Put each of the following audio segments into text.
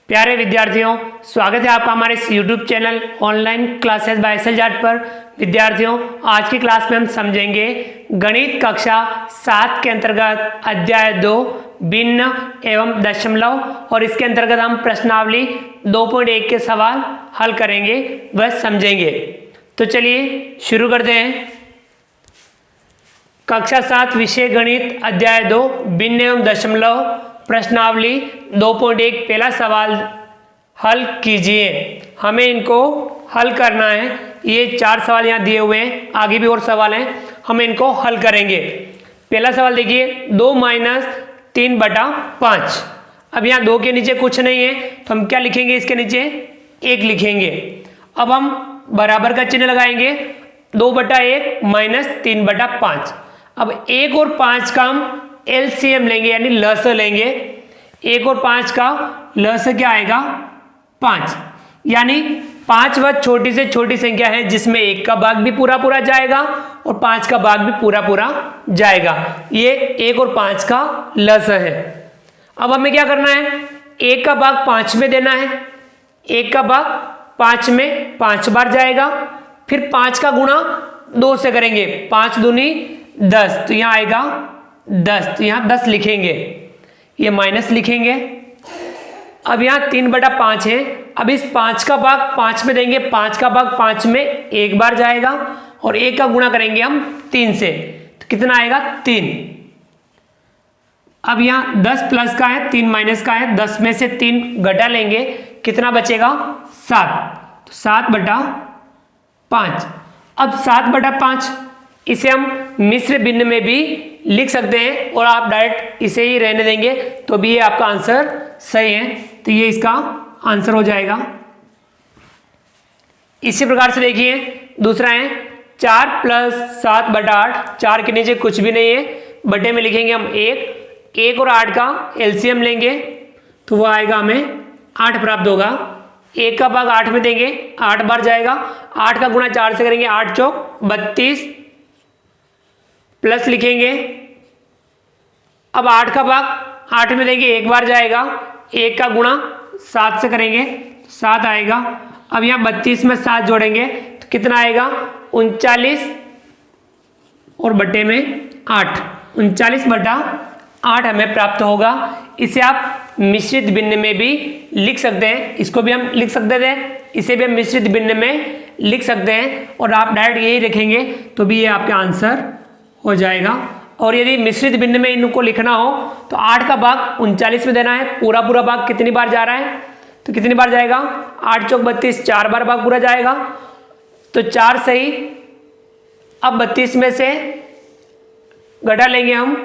प्यारे विद्यार्थियों, स्वागत है आपका हमारे इस YouTube channel online classes by S L Jat पर। विद्यार्थियों, आज की क्लास में हम समझेंगे गणित कक्षा 7 के अंतर्गत अध्याय 2 भिन्न एवं दशमलव, और इसके अंतर्गत हम प्रश्नावली 2.1 के सवाल हल करेंगे व समझेंगे। तो चलिए शुरू करते हैं। कक्षा 7 विषय गणित अध्याय 2 भिन्न एवं दशमलव, प्रश्नावली 2.1 पहला सवाल हल कीजिए। हमें इनको हल करना है। ये 4 सवाल यहाँ दिए हुए हैं, आगे भी और सवाल हैं, हम इनको हल करेंगे। पहला सवाल देखिए, 2 - 3/5। अब यहाँ 2 के नीचे कुछ नहीं है तो हम क्या लिखेंगे, इसके नीचे 1 लिखेंगे। अब हम बराबर का चिन्ह लगाएंगे, 2/1 - 3/5। अब 1 और 5 का हम एलसीएम लेंगे, यानी लस लेंगे। 1 और 5 का लस क्या आएगा, 5। यानी 5 वह छोटी से छोटी संख्या है जिसमें 1 का भाग भी पूरा पूरा जाएगा और 5 का भाग भी पूरा पूरा जाएगा। ये 1 और 5 का लस है। अब हमें क्या करना है, 1 का भाग 5 में देना है। 1 का भाग 5 में 5 बार जाएगा। फिर 5 का गुणा 2 से करेंगे, 5 दूनी 10, तो यहाँ आएगा 10, तो यहाँ 10 लिखेंगे, ये माइनस लिखेंगे। अब यहाँ 3/5 है। अब इस 5 का भाग 5 में देंगे, 5 का भाग 5 में 1 बार जाएगा और 1 का गुणा करेंगे हम 3 से, तो कितना आएगा, 3। अब यहाँ 10 प्लस का है, 3 माइनस का है, 10 में से 3 घटा लेंगे, कितना बचेगा, 7, तो 7/5। अब 7/5 इसे हम मिश्र भिन्न में भी लिख सकते हैं और आप डायरेक्ट इसे ही रहने देंगे तो भी ये आपका आंसर सही है, तो ये इसका आंसर हो जाएगा। इसी प्रकार से देखिए दूसरा है 4 + 7/8। 4 के नीचे कुछ भी नहीं है, बटे में लिखेंगे हम 1। 1 और 8 का एलसीएम लेंगे तो वो आएगा, हमें 8 प्राप्त होगा। 1 का भाग 8 में देंगे, 8 बार जाएगा। 8 का गुणा 4 से करेंगे, 8 चौक 32, प्लस लिखेंगे। अब 8 का भाग 8 में देंगे, 1 बार जाएगा। 1 का गुणा 7 से करेंगे, 7 आएगा। अब यहाँ 32 में 7 जोड़ेंगे तो कितना आएगा, 39 और बटे में 8, 39/8 हमें प्राप्त होगा। इसे आप मिश्रित भिन्न में भी लिख सकते हैं, इसको भी हम लिख सकते थे, इसे भी हम मिश्रित भिन्न में लिख सकते हैं और आप डायरेक्ट यही लिखेंगे तो भी ये आपका आंसर हो जाएगा। और यदि मिश्रित भिन्न में इनको लिखना हो तो 8 का भाग 39 में देना है। पूरा पूरा भाग कितनी बार जा रहा है, तो कितनी बार जाएगा, 8 चौक 32, 4 बार भाग पूरा जाएगा, तो 4 सही। अब 32 में से घटा लेंगे हम,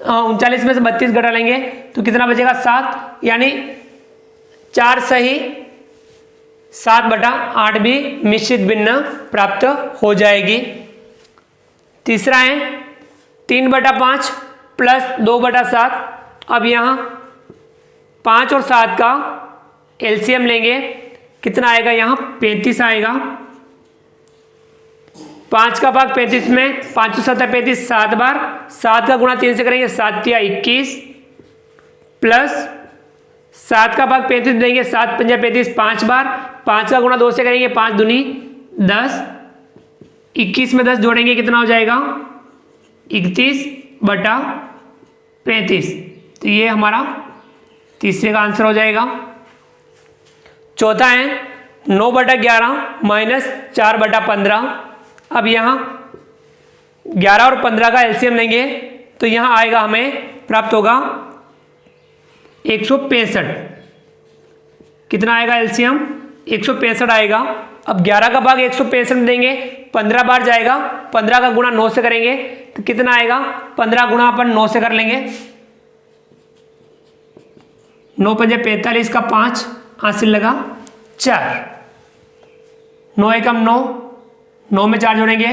39 में से 32 घटा लेंगे तो कितना बचेगा, 7। यानी 4 सही, 7/8 भी मिश्रित भिन्न प्राप्त हो जाएगी। तीसरा है 3/5 + 2/7। अब यहाँ 5 और 7 का एलसीएम लेंगे, कितना आएगा, यहाँ 35 आएगा। 5 का भाग 35 में, 5 7 35, 7 बार। 7 का गुणा 3 से करेंगे, 7 × 21, प्लस 7 का भाग 35 देंगे, 7 × 5 35, 5 बार। 5 का गुणा 2 से करेंगे, 5 दूनी 10, 21 में 10 जोड़ेंगे, कितना हो जाएगा, 31/35। तो ये हमारा तीसरे का आंसर हो जाएगा। चौथा है 9/11 - 4/15। अब यहाँ 11 और 15 का एलसीएम लेंगे तो यहाँ आएगा, हमें प्राप्त होगा 165। कितना आएगा एलसीएम, 165 आएगा। अब 11 का भाग 165 में देंगे, 15 बार जाएगा। 15 का गुणा 9 से करेंगे तो कितना आएगा, 15 गुणा अपन 9 से कर लेंगे, 9 × 5 = 45 का 5 हासिल लगा 4, 9 × 9, 9 में 4 जोड़ेंगे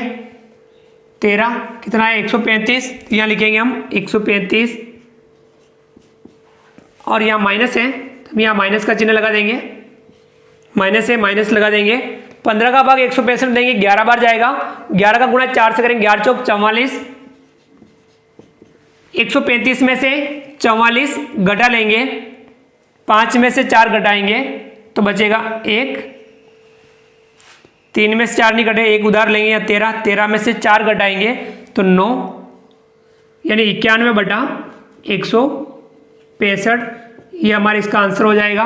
13, कितना है, 135। यहाँ लिखेंगे हम 135 और यहाँ माइनस है तो यहाँ माइनस का चिन्ह लगा देंगे, माइनस है माइनस लगा देंगे। 15 का भाग 165 देंगे, 11 बार जाएगा। 11 का गुणा 4 से करेंगे, 11 चौक 44, 135 में से 44 घटा लेंगे 5 में से 4 घटाएंगे तो बचेगा 1, 3 में से 4 नहीं घटे, 1 उधार लेंगे या 13, 13 में से 4 घटाएंगे तो 9, यानी 91/165, ये हमारे इसका आंसर हो जाएगा।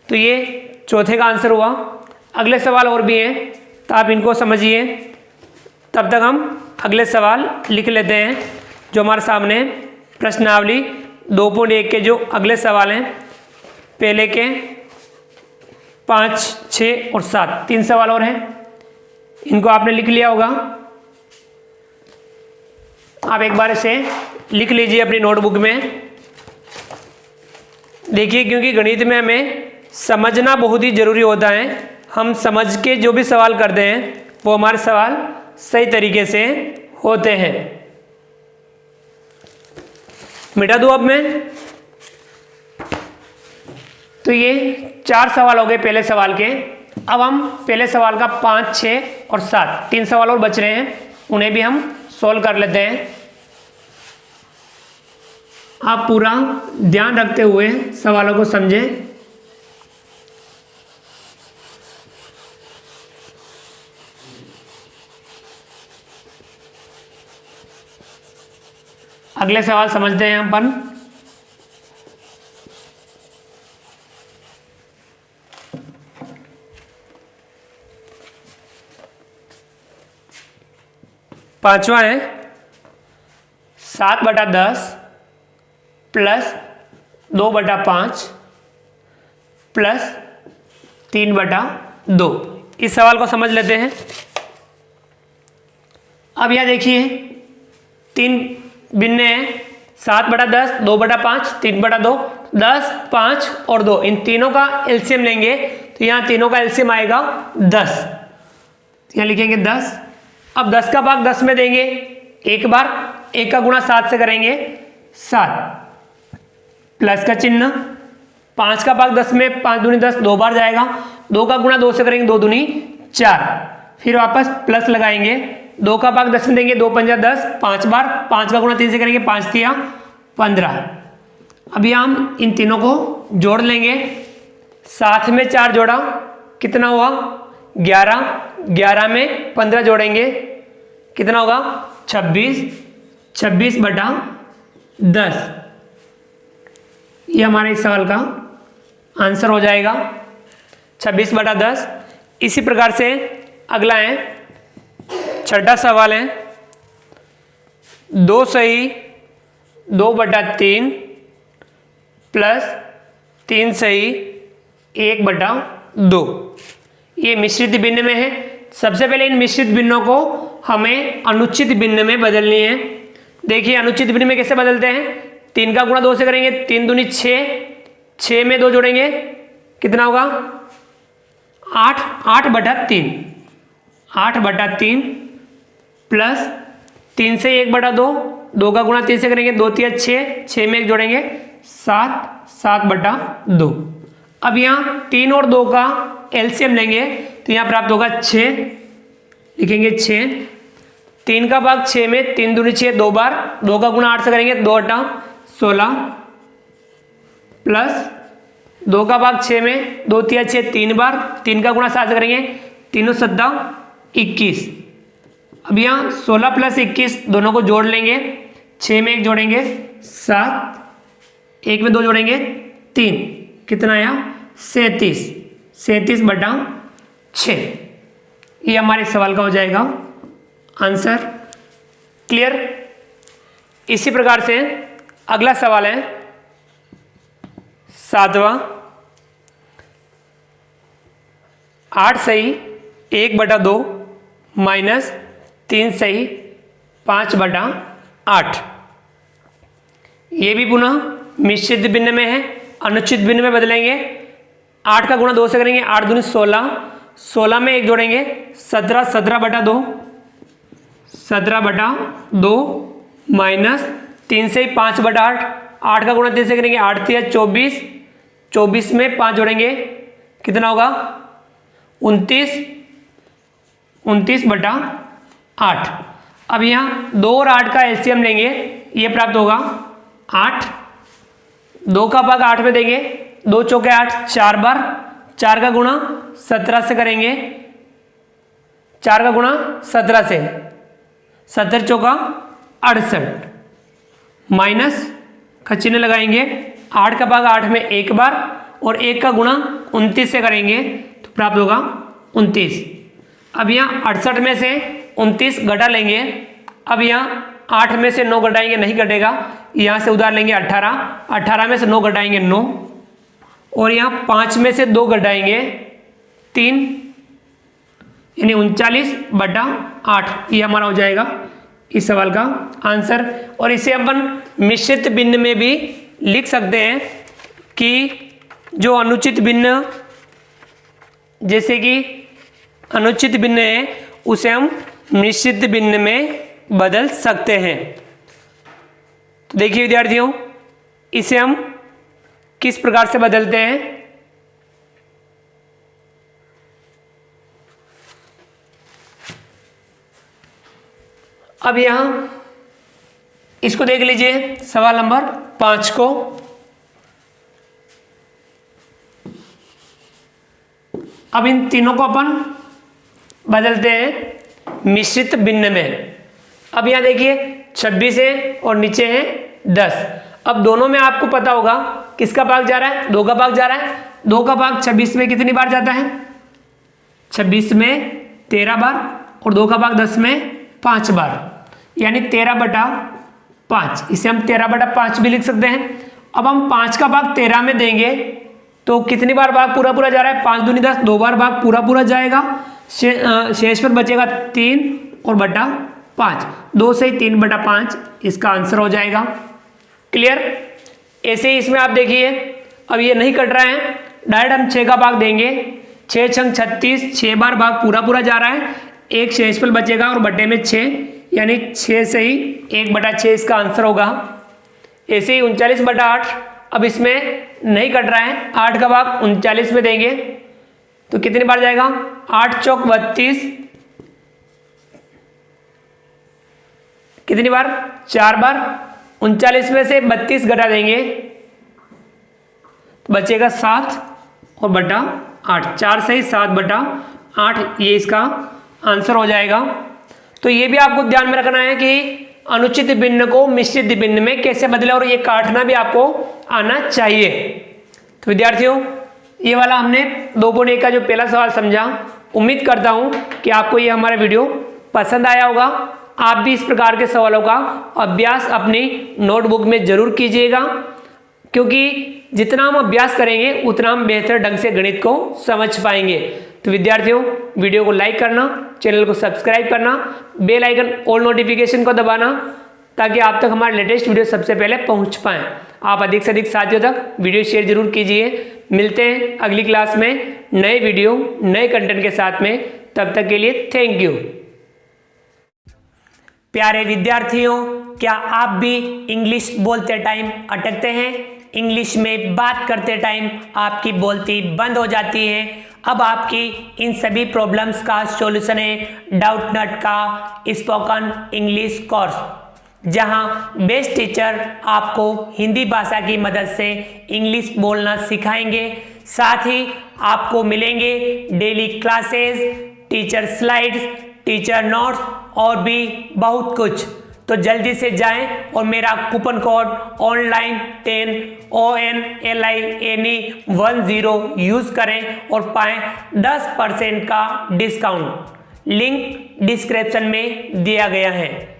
तो ये चौथे का आंसर हुआ। अगले सवाल और भी हैं तो आप इनको समझिए, तब तक हम अगले सवाल लिख लेते हैं जो हमारे सामने प्रश्नावली 2.1 के जो अगले सवाल हैं, पहले के 5, 6 और 7, 3 सवाल और हैं, इनको आपने लिख लिया होगा। आप एक बार इसे लिख लीजिए अपनी नोटबुक में। देखिए, क्योंकि गणित में हमें समझना बहुत ही जरूरी होता है। हम समझ के जो भी सवाल करते हैं वो हमारे सवाल सही तरीके से होते हैं। मिटा दूं अब मैं। तो ये 4 सवाल हो गए पहले सवाल के। अब हम पहले सवाल का 5, 6 और 7, 3 सवाल और बच रहे हैं, उन्हें भी हम सॉल्व कर लेते हैं। आप पूरा ध्यान रखते हुए सवालों को समझें। अगले सवाल समझते हैं अपन। पांचवा है 7/10 प्लस 2/5 प्लस 3/2। इस सवाल को समझ लेते हैं। अब यह देखिए 3 भिन्न है, 7/10, 2/5, 3/2, 10, 5 और 2, इन तीनों का एलसीएम लेंगे तो यहाँ तीनों का एलसीएम आएगा 10। यहाँ लिखेंगे 10। अब 10 का भाग 10 में देंगे एक बार, 1 का गुणा 7 से करेंगे 7, प्लस का चिन्ह। 5 का भाग 10 में 5 दूनी 10 2 बार जाएगा, 2 का गुणा 2 से करेंगे 2 दूनी 4, फिर वापस प्लस लगाएंगे। 2 का भाग 10 में देंगे, 2 पंजा 10, 5 बार, 5 का गुणा 3 से करेंगे 5 तिया 15। अभी हम इन तीनों को जोड़ लेंगे। 7 में 4 जोड़ा कितना हुआ 11, 11 में 15 जोड़ेंगे कितना होगा 26, 26/10। ये हमारे इस सवाल का आंसर हो जाएगा 26/10। इसी प्रकार से अगला है, छठा सवाल है 2 सही 2/3 प्लस 3 सही 1/2। ये मिश्रित भिन्न में है। सबसे पहले इन मिश्रित भिन्नों को हमें अनुचित भिन्न में बदलनी है। देखिए अनुचित भिन्न में कैसे बदलते हैं, 3 का गुणा 2 से करेंगे 3 दूनी 6, 6 में 2 जोड़ेंगे कितना होगा 8, 8/3, 8/3 प्लस 3 से 1/2, 2 का गुणा 3 से करेंगे 2 तिया 6, 6 में 1 जोड़ेंगे 7, 7/2। अब यहाँ 3 और 2 का एलसीएम लेंगे तो यहाँ प्राप्त होगा 6, लिखेंगे 6। 3 का भाग 6 में 3 दूनी 6 2 बार, 2 का गुणा 8 से करेंगे 2/16 प्लस 2 का भाग 6 में 2 तिया 6 3 बार, 3 का गुणा 7 से करेंगे 3 × 7 = 21। अब यहाँ 16 प्लस 21 दोनों को जोड़ लेंगे, 6 में 1 जोड़ेंगे 7, 1 में 2 जोड़ेंगे 3, कितना आया 37, 37/6। ये हमारे सवाल का हो जाएगा आंसर। क्लियर। इसी प्रकार से अगला सवाल है 7वां, 8 सही 1/2 माइनस 3 सही 5/8। ये भी पुनः मिश्रित भिन्न में है, अनुचित भिन्न में बदलेंगे। 8 का गुणा 2 से करेंगे 8 दूनी 16, 16 में 1 जोड़ेंगे 17, 17/2, 17/2 माइनस 3 से 5/8, 8 का गुणा 3 से करेंगे 8 तिया 24, 24 में 5 जोड़ेंगे कितना होगा 29, 29/8। अब यहाँ 2 और 8 का एलसीएम लेंगे, ये प्राप्त होगा 8, 2 का भाग 8 में देंगे, 2 चौके 8, 4 बार, 4 का गुणा 17 से करेंगे, 4 का गुणा 17 से, 17 चौका 68, माइनस का चिन्ह लगाएंगे, 8 का भाग 8 में 1 बार और 1 का गुणा 29 से करेंगे तो प्राप्त होगा 29। अब यहाँ 68 में से 29 घटा लेंगे, अब यहाँ 8 में से 9 घटाएंगे, नहीं घटेगा, यहाँ से उधार लेंगे 18, 18 में से 9 घटाएंगे 9, और यहाँ 5 में से 2 घटाएंगे 3, यानी 39/8। ये हमारा हो जाएगा इस सवाल का आंसर। और इसे अपन मिश्रित भिन्न में भी लिख सकते हैं कि जो अनुचित भिन्न, जैसे कि अनुचित भिन्न है उसे हम मिश्रित भिन्न में बदल सकते हैं। तो देखिए विद्यार्थियों, इसे हम किस प्रकार से बदलते हैं। अब यहां इसको देख लीजिए, सवाल नंबर 5 को। अब इन तीनों को अपन बदलते हैं मिश्रित भिन्न में। अब यहां देखिए 26 है और नीचे है 10। अब दोनों में आपको पता होगा किसका भाग जा रहा है, 2 का भाग जा रहा है। 2 का भाग 26 में कितनी बार जाता है, 26 में 13 बार, और 2 का भाग 10 में 5 बार, यानी 13/5। इसे हम 13/5 भी लिख सकते हैं। अब हम 5 का भाग 13 में देंगे तो कितनी बार भाग पूरा पूरा जा रहा है, 5 दूनी 10, 2 बार भाग पूरा पूरा जाएगा, शेष पर बचेगा 3 और बटा 5, 2 से 3/5 इसका आंसर हो जाएगा। क्लियर। ऐसे ही इसमें आप देखिए, अब ये नहीं कट रहा है, डायरेक्ट हम 6 का भाग देंगे, 6 छंग 36, 6 बार भाग पूरा पूरा जा रहा है, एक शेषफल बचेगा और बटे में 6, यानी 6 से ही 1/6 इसका आंसर होगा। ऐसे ही 39/8, अब इसमें नहीं कट रहा है, 8 का भाग 39 में देंगे तो कितनी बार जाएगा, 8 चौक 32, कितनी बार, 4 बार, 39 में से 32 घटा देंगे बचेगा 7 और बटा 8, 4 से ही 7/8, ये इसका आंसर हो जाएगा। तो ये भी आपको ध्यान में रखना है कि अनुचित भिन्न को मिश्रित भिन्न में कैसे बदले, और ये काटना भी आपको आना चाहिए। तो विद्यार्थियों, ये वाला हमने 2.1 का जो पहला सवाल समझा, उम्मीद करता हूं कि आपको ये हमारा वीडियो पसंद आया होगा। आप भी इस प्रकार के सवालों का अभ्यास अपनी नोटबुक में जरूर कीजिएगा, क्योंकि जितना हम अभ्यास करेंगे उतना हम बेहतर ढंग से गणित को समझ पाएंगे। तो विद्यार्थियों, वीडियो को लाइक करना, चैनल को सब्सक्राइब करना, बेल आइकन ऑल नोटिफिकेशन को दबाना, ताकि आप तक हमारे लेटेस्ट वीडियो सबसे पहले पहुंच पाएं। आप अधिक से अधिक साथियों तक वीडियो शेयर जरूर कीजिए। मिलते हैं अगली क्लास में नए वीडियो नए कंटेंट के साथ में, तब तक के लिए थैंक यू। प्यारे विद्यार्थियों, क्या आप भी इंग्लिश बोलते टाइम अटकते हैं, इंग्लिश में बात करते टाइम आपकी बोलती बंद हो जाती है? अब आपकी इन सभी प्रॉब्लम्स का सॉल्यूशन है डाउटनट का स्पोकन इंग्लिश कोर्स, जहां बेस्ट टीचर आपको हिंदी भाषा की मदद से इंग्लिश बोलना सिखाएंगे। साथ ही आपको मिलेंगे daily classes, teacher slides, teacher notes और भी बहुत कुछ। तो जल्दी से जाएं और मेरा coupon code online 10 ONLINE10 use करें और पाएं 10% का डिस्काउंट। लिंक डिस्क्रिप्शन में दिया गया है।